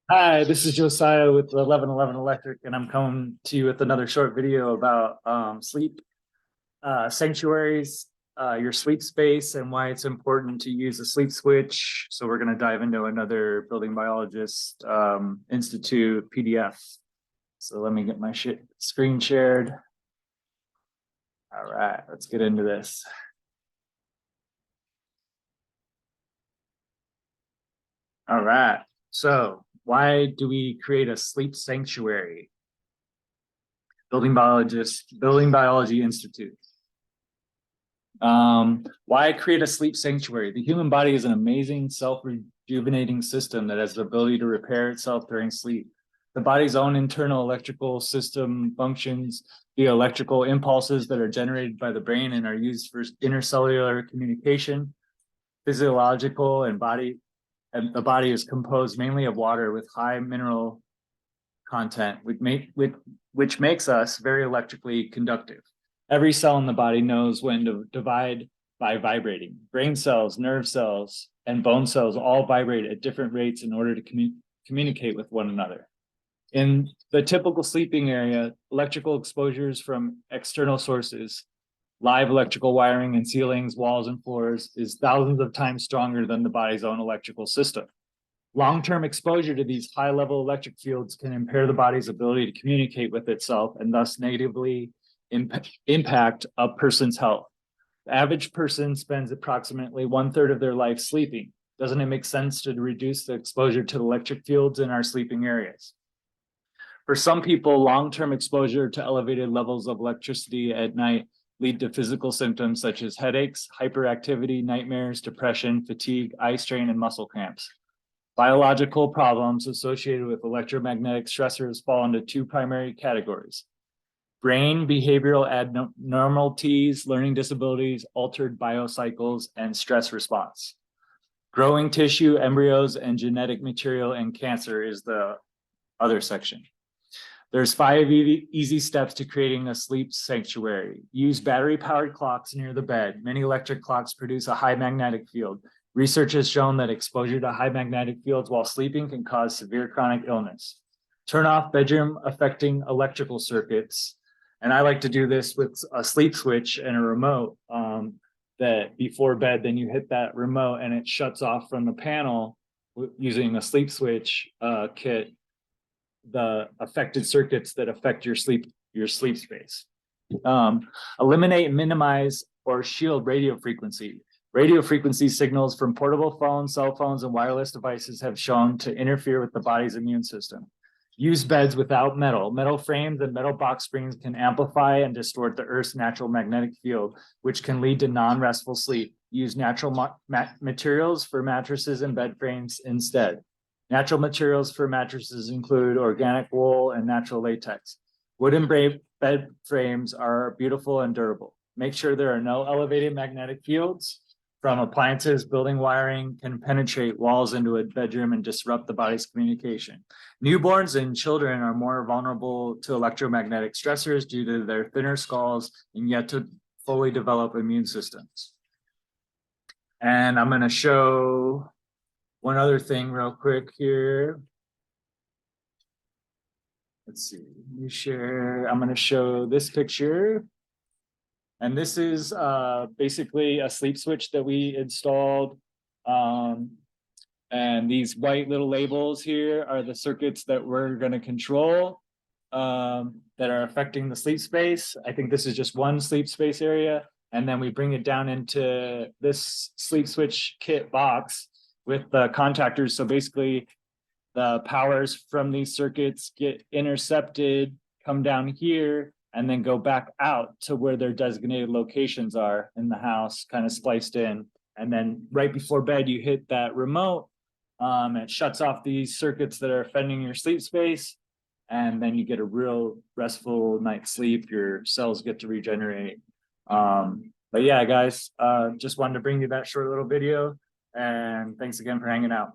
Hi, this is Josiah with 1111 Electric, and I'm coming to you with another short video about sleep sanctuaries, your sleep space, and why it's important to use a sleep switch. So we're going to dive into another Building Biologist Institute PDF. So let me get my screen shared. All right, let's get into this. All right, so why do we create a sleep sanctuary? Building Biology Institute. Why create a sleep sanctuary? The human body is an amazing self-rejuvenating system that has the ability to repair itself during sleep. The body's own internal electrical system functions via electrical impulses that are generated by the brain and are used for intercellular communication. Physiological and the body is composed mainly of water with high mineral content, which makes us very electrically conductive. Every cell in the body knows when to divide by vibrating. Brain cells, nerve cells, and bone cells all vibrate at different rates in order to communicate with one another. In the typical sleeping area, electrical exposures from external sources, live electrical wiring in ceilings, walls, and floors is thousands of times stronger than the body's own electrical system. Long-term exposure to these high-level electric fields can impair the body's ability to communicate with itself and thus negatively impact a person's health. The average person spends approximately 1/3 of their life sleeping. Doesn't it make sense to reduce the exposure to the electric fields in our sleeping areas? For some people, long-term exposure to elevated levels of electricity at night lead to physical symptoms such as headaches, hyperactivity, nightmares, depression, fatigue, eye strain, and muscle cramps. Biological problems associated with electromagnetic stressors fall into two primary categories: brain behavioral abnormalities, learning disabilities, altered biocycles, and stress response. Growing tissue, embryos, and genetic material and cancer is the other section. There's 5 easy steps to creating a sleep sanctuary. Use battery-powered clocks near the bed. Many electric clocks produce a high magnetic field. Research has shown that exposure to high magnetic fields while sleeping can cause severe chronic illness. Turn off bedroom affecting electrical circuits. And I like to do this with a sleep switch and a remote that before bed, then you hit that remote and it shuts off from the panel using a sleep switch kit, the affected circuits that affect your sleep space. Eliminate, minimize, or shield radio frequency. Radio frequency signals from portable phones, cell phones, and wireless devices have shown to interfere with the body's immune system. Use beds without metal. Metal frames and metal box springs can amplify and distort the Earth's natural magnetic field, which can lead to non-restful sleep. Use natural materials for mattresses and bed frames instead. Natural materials for mattresses include organic wool and natural latex. Wooden bed frames are beautiful and durable. Make sure there are no elevated magnetic fields from appliances. Building wiring can penetrate walls into a bedroom and disrupt the body's communication. Newborns and children are more vulnerable to electromagnetic stressors due to their thinner skulls and yet to fully develop immune systems. And I'm going to show one other thing real quick here. Let's see, let me share. I'm going to show this picture. And this is basically a sleep switch that we installed. And these white little labels here are the circuits that we're going to control that are affecting the sleep space. I think this is just one sleep space area. And then we bring it down into this sleep switch kit box with the contactors. So basically the powers from these circuits get intercepted, come down here, and then go back out to where their designated locations are in the house, kind of spliced in. And then right before bed, you hit that remote. It shuts off these circuits that are offending your sleep space. And then you get a real restful night's sleep. Your cells get to regenerate. But yeah, guys, just wanted to bring you that short little video. And thanks again for hanging out.